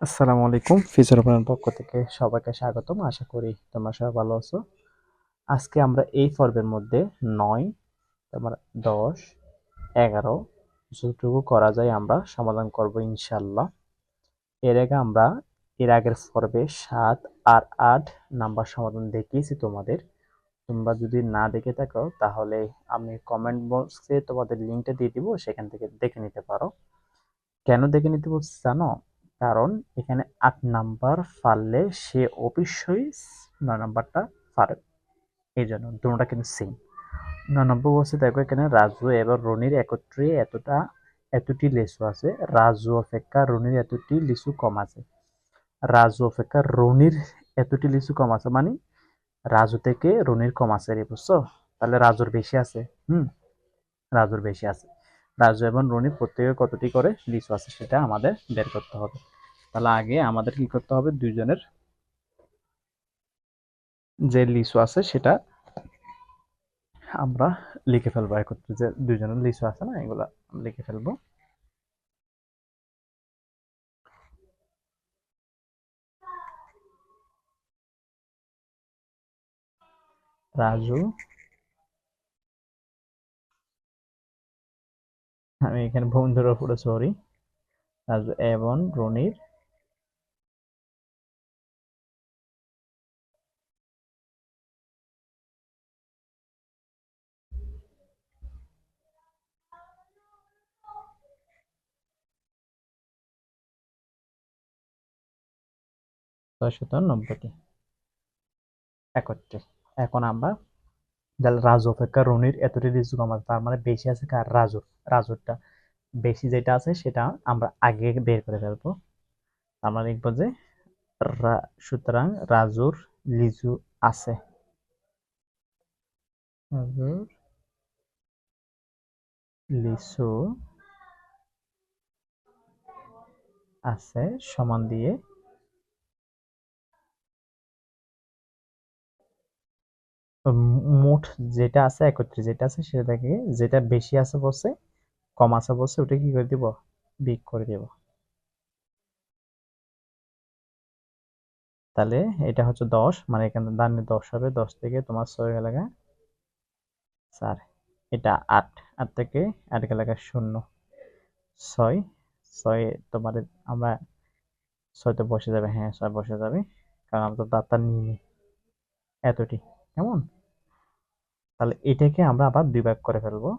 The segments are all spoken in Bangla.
আসসালামু আলাইকুম। ফিউচার প্ল্যান পক্ষ থেকে সবাইকে স্বাগতম। আশা করি তোমরা সবাই ভালো আছো। আজকে আমরা এই পর্বের মধ্যে 9, তারপর 10, 11 যতটুকু করা যায় আমরা সমাধান করব ইনশাআল্লাহ। এর আগের পর্বে 7 আর 8 নাম্বার সমাধান দেখিয়েছি তোমাদের। তোমরা যদি না দেখে থাকো তাহলে আমি কমেন্ট বক্সে তোমাদের লিঙ্কটা দিয়ে দিব, সেখান থেকে দেখে নিতে পারো। কেন দেখে নিতে বলছি জানো? কারণ এখানে 8 নাম্বার পারলে সে অবশ্যই 9 নাম্বারটা পারবে। এই জন্য দুটোটা কিন্তু সেম। 9 নম্বর বলছে, দেখো এখানে রাজু এবং রনির একত্রে এতটি লিচু আছে। রাজু অপেক্ষা রনির এতটি লিচু কম আছে। রাজু অপেক্ষা রনির এতটি লিচু কম আছে মানে রাজু থেকে রনির কম আছে রে, বুঝছো? তাহলে রাজুর বেশি আছে। রাজুর বেশি আছে। রাজু এবং রনি প্রত্যেকের কতটি করে লিচু আছে সেটা আমাদের বের করতে হবে। তাহলে আগে আমাদের কি করতে হবে, দুইজনের যে লিচু আছে সেটা আমরা লিখে ফেলবো একত্রে। যে দুইজনের লিচু আছে না, এগুলা লিখে ফেলবো। রাজু, আমি এখানে বন্ধুর উপরে সরি, রাজু এবং রনির 690টি একত্রে। এখন আমরা রাজু অপেক্ষা রনির এতটি লিচু কম আছে, তার মানে বেশি আছে কার? রাজুর। রাজুরটা বেশি যেটা আছে সেটা আমরা আগে বের করে ফেলবো। আমরা লিখবো যে সুতরাং রাজুর লিচু আছে। রাজুর লিচু আছে সমান দিয়ে মোট যেটা আছে একত্রে যেটা আছে সেটা থেকে যেটা বেশি আছে বলছে, কম আছে বলছে, ওটা কি করে দিব? বিয়োগ করে দিব। তাহলে এটা হচ্ছে 10, মানে এখানে ডানে 10 হবে। 10 থেকে তোমার 6 গেলে 4, এটা 8, 8 থেকে 8 গেলে 0, 6, 6 তোমার আমরা 6 তো বসে যাবে, হ্যাঁ 6 বসে যাবে, কারণ আমরা তো দাঁতটা নিয়ে নিই এতটি। কেমন? তাহলে এটাকে আমরা আবার দুই ভাগ করে ফেলবো।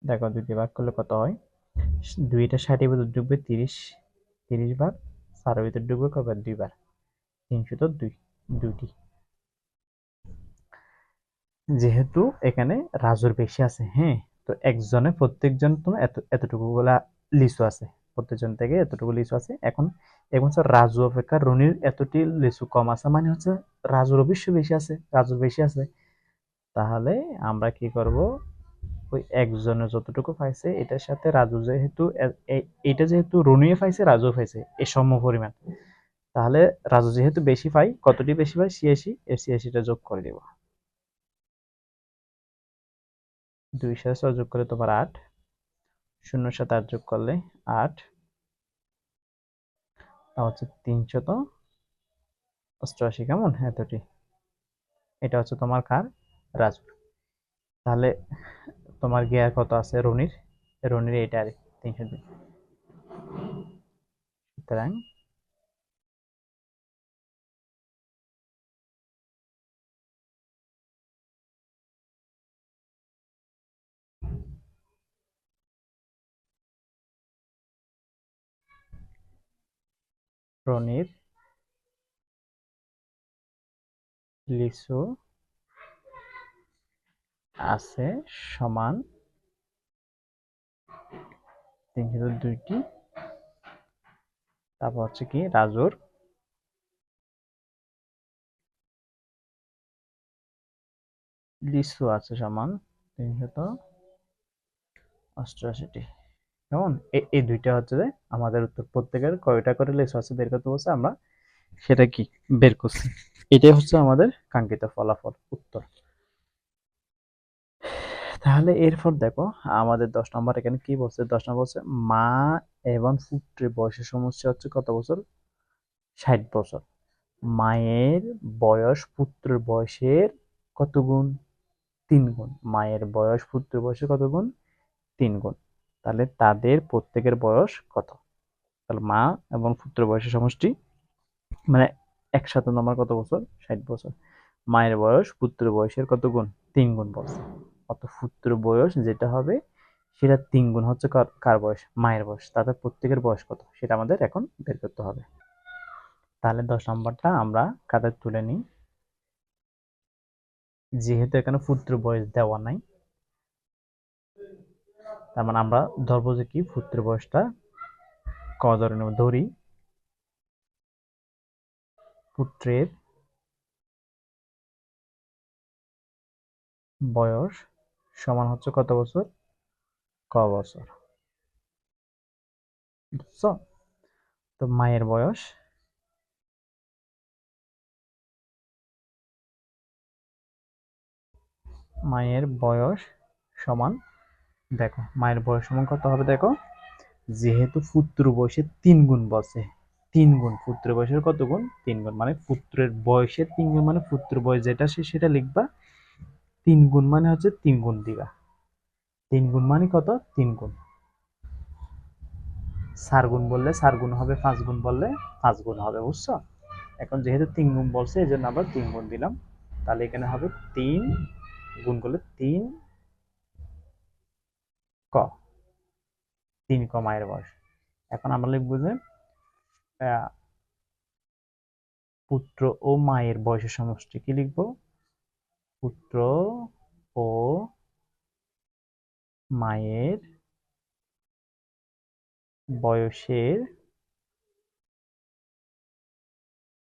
দেখো দুই ভাগ করলে কত হয়? দুইটা 60 ভিতর ঢুকবে 30, 30 বার 4 ভিতর ঢুকবে কবার? 2 বার। 300 তো 2, 2টি। যেহেতু এখানে রাজুর বেশি আছে, হ্যাঁ, তো একজনে প্রত্যেকজন তো এতটুকু গুলা লিচু আছে, প্রত্যেকজন থেকে এতটুকু লিচু আছে। এখন এখন হচ্ছে রাজু অপেক্ষা রনির এতটি লিচু কম আছে, মানে হচ্ছে রাজুর অবশ্যই বেশি আছে, রাজুর বেশি আছে। তাহলে আমরা কি করব, ওই একজনের যতটুকু পাইছে এটার সাথে রাজু যেহেতু এটা যেহেতু রনিও পাইছে রাজু পাইছে এই সম পরিমাণ, তাহলে রাজু যেহেতু বেশি পাই, কতটি বেশি পাই? 86, এর 86টা যোগ করে দিব। 2 সাথে 6 যোগ করলে তোমার 8, 0 সাথে 8 যোগ করলে 8, তা হচ্ছে 388। কেমন? এতটি। এটা হচ্ছে তোমার কার? রাজুর। তাহলে তোমার গিয়ার কত আছে রনির? রনির এইটা আর 302। সুতরাং রনির লিচু আছে সমান 302টি। তারপর হচ্ছে কি, রাজুর লিচু আছে সমান 388টি। কেমন? এই দুইটা হচ্ছে যে আমাদের উত্তর। প্রত্যেকের কয়টা করে লিচু আছে বের করতে বলছে, আমরা সেটা কি বের করছি। এটাই হচ্ছে আমাদের কাঙ্ক্ষিত ফলাফল, উত্তর। তাহলে এরপর দেখো আমাদের 10 নম্বর এখানে কি বলছে, 10 নম্বর বলছে মা এবং পুত্রের বয়সের সমস্যা হচ্ছে কত বছর? 60 বছর। মায়ের বয়স পুত্রের বয়সের কত গুণ? 3 গুণ। মায়ের বয়স পুত্রের বয়সের কত গুণ? 3 গুণ। তাহলে তাদের প্রত্যেকের বয়স কত? তাহলে মা এবং পুত্রের বয়সের সমষ্টি মানে একসাথে নাম্বার কত বছর? 60 বছর। মায়ের বয়স পুত্রের বয়সের কত গুণ? 3 গুণ বছর। অত পুত্রের বয়স যেটা হবে সেটা 3 গুণ হচ্ছে কার বয়স? মায়ের বয়স। তাদের প্রত্যেকের বয়স কত সেটা আমাদের এখন বের করতে হবে। তাহলে 10 নম্বরটা আমরা কাদের তুলে নিই। যেহেতু এখানে পুত্র বয়স দেওয়া নাই, তার মানে আমরা ধরবো যে কি পুত্র বয়সটা ক ধরে নেব। ধরি পুত্রের বয়স সমান হচ্ছে কত বছর? ক বছর। বুঝছো? তো মায়ের বয়স সমান, দেখো মায়ের বয়স সমান কত হবে দেখো, যেহেতু পুত্র বয়সে 3 গুণ বসে, 3 গুণ পুত্র বয়সের কত গুণ? 3 গুণ, মানে পুত্রের বয়সের 3 গুণ, মানে পুত্র বয়স যেটা সেটা লিখবা। 3 গুণ মানে হচ্ছে 3 গুণ দিবা। 3 গুণ মানে কত? 3 গুণ। 4 গুণ বললে 4 গুণ হবে, 5 গুণ বললে 5 গুণ হবে। বুঝছো? এখন যেহেতু 3 গুণ বলছে এই জন্য আমরা 3 গুণ দিলাম। তাহলে এখানে হবে 3 গুণ করলে 3 ক, 3 ক মায়ের বয়স। এখন আমরা লিখবো যে পুত্র ও মায়ের বয়সের সমষ্টি। কি লিখবো? পুত্র ও মায়ের বয়সের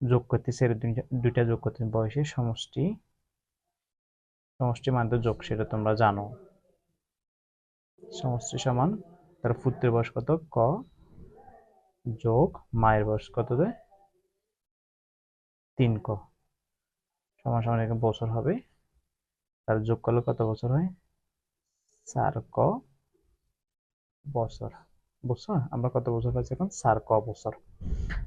যোগ করতেছে, দুইটা যোগ করতে বয়সের সমষ্টি। সমষ্টি মানে তো যোগ, সেটা তোমরা জানো। সমষ্টি সমান তার পুত্রের বয়স কত? ক যোগ মায়ের বয়স কত? 3 ক সমান সমান এখানে বছর হবে। তার যোগ করলে কত বছর হয়? 4 ক বছর। বুঝছো আমরা কত বছর পাচ্ছি এখন? 4 ক বছর।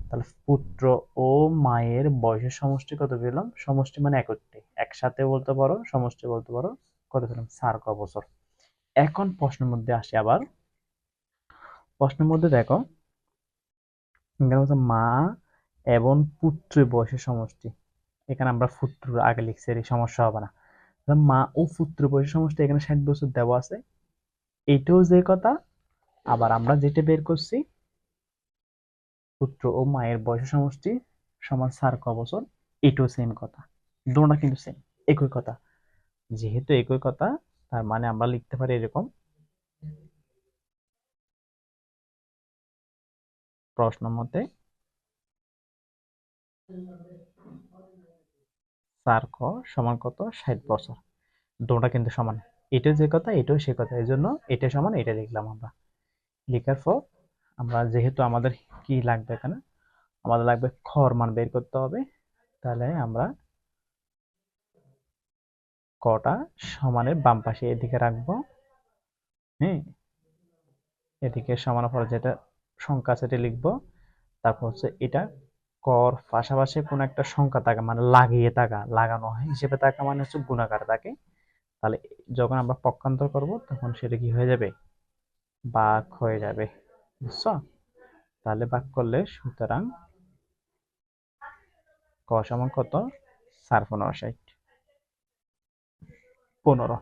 তাহলে পুত্র ও মায়ের বয়সের সমষ্টি কত পেলাম? সমষ্টি মানে একত্রে, একসাথে বলতে পারো, সমষ্টি বলতে পারো। কত পেলাম? 4 ক বছর। এখন প্রশ্নের মধ্যে আসি আবার। প্রশ্নের মধ্যে দেখো এখানে হচ্ছে মা এবং পুত্রের বয়সের সমষ্টি। এখানে আমরা পুত্র আগে লিখছি, এর সমস্যা হবে না। মা ও পুত্র বয়সের সমষ্টি এখানে 60 বছর দেওয়া আছে, এইটাও যে কথা। আবার আমরা যেটা বের করছি পুত্র ও মায়ের বয়সের সমষ্টি সমান 4 ক বছর, এটাও সেম কথা। দুটোটা কিন্তু সেম, একই কথা। যেহেতু একই কথা, তার মানে আমরা লিখতে পারি এরকম। প্রশ্ন মতে 4 ক সমান কত? 60 বছর। দুটোটা কিন্তু সমান, এটা যে কথা এটাও সে কথা, এই জন্য এটা সমান এটা লিখলাম আমরা। লেখার পর আমরা যেহেতু আমাদের কি লাগবে এখানে, আমাদের লাগবে খর মান বের করতে হবে। তাহলে আমরা কটা সমানের বাম পাশে এদিকে রাখবো। হ্যাঁ, এদিকে সমান পরে যেটা সংখ্যা সেটা লিখবো। তারপর হচ্ছে এটা কর পাশাপাশি কোন একটা সংখ্যা থাকা মানে লাগিয়ে থাকা, লাগানো হয় হিসেবে থাকা মানে হচ্ছে গুণাকার থাকে। তাহলে যখন আমরা পক্ষান্তর করব তখন সেটা কি হয়ে যাবে? ভাগ হয়ে যাবে। বুঝছো? তাহলে ভাগ করলে সুতরাং ক সমান কত? 4×15=60। 15।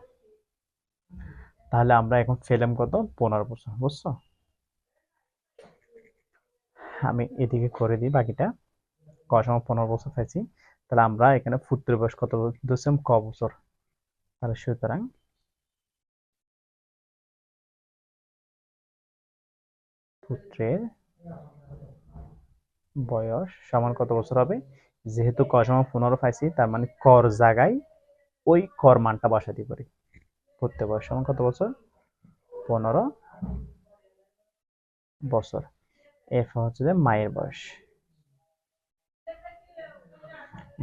তাহলে আমরা এখন পেলাম কত? 15 বছর। বুঝছো? আমি এদিকে করে দিই বাকিটা। ক সমান 15 বছর পাইছি। তাহলে আমরা এখানে পুত্রের বয়স কত ধরছিলাম? ক বছর। তাহলে সুতরাং পুত্রের বয়স সমান কত বছর হবে? যেহেতু ক সমান 15 পাইছি, তার মানে কর জায়গায় ওই কর মানটা বসাতে পারি। পুত্রের বয়স সমান কত বছর? 15 বছর। এরপর হচ্ছে যে মায়ের বয়স।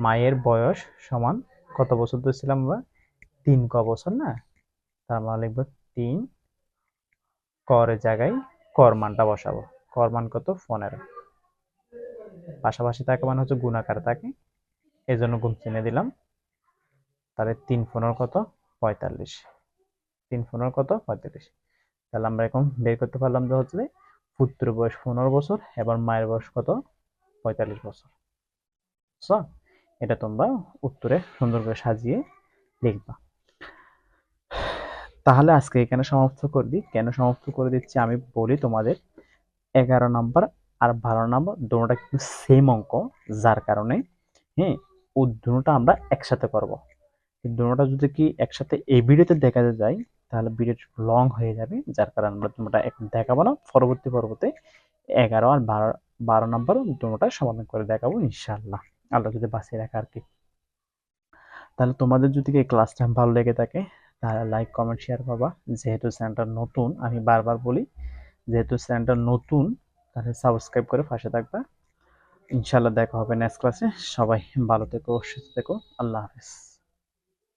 মায়ের বয়স সমান কত বছর ধরছিলাম আমরা? 3 ক বছর না? তার মানে লিখবো 3, করের জায়গায় কর মানটা বসাবো। কর মান কত? 15। পাশাপাশি থাকে মানে হচ্ছে গুণাকার থাকে, এই জন্য গুণ চিহ্ন দিলাম। তাহলে 3 × 15 কত? 45। 3 × 15 কত? 45। তাহলে আমরা এখন বের করতে পারলাম যে হচ্ছে পুত্রের বয়স 15 বছর, এবার মায়ের বয়স কত? 45 বছর। বুঝছো? এটা তোমরা উত্তরে সুন্দর করে সাজিয়ে লিখবা। তাহলে আজকে এখানে সমাপ্ত করবি। কেন সমাপ্ত করে দিচ্ছি আমি বলি তোমাদের। 11 নম্বর আর 12 নম্বর দুটোটা কিন্তু সেম অঙ্ক, যার কারণে হ্যাঁ ও দুটোটা আমরা একসাথে করব। দুটোটা যদি কি একসাথে এই ভিডিওতে দেখাতে যাই তাহলে ভিডিও লং হয়ে যাবে, যার কারণে আমরা দুটোটা এখন দেখাবো না। পরবর্তী পর্বতে 11 আর 12 নম্বর দুটোটা সমাধান করে দেখাবো ইনশাআল্লাহ, আল্লাহ যদি বাঁচিয়ে রাখে আর কি। তাহলে তোমাদের যদি এই ক্লাসটা ভালো লেগে থাকে তাহলে লাইক কমেন্ট শেয়ার করবা। যেহেতু চ্যানেলটা নতুন, আমি বারবার বলি, যেহেতু চ্যানেলটা নতুন তাহলে সাবস্ক্রাইব করে পাশে থাকবা। ইনশাআল্লাহ দেখা হবে নেক্সট ক্লাসে। সবাই ভালো থেকো, সুস্থ থেকো। আল্লাহ হাফেজ।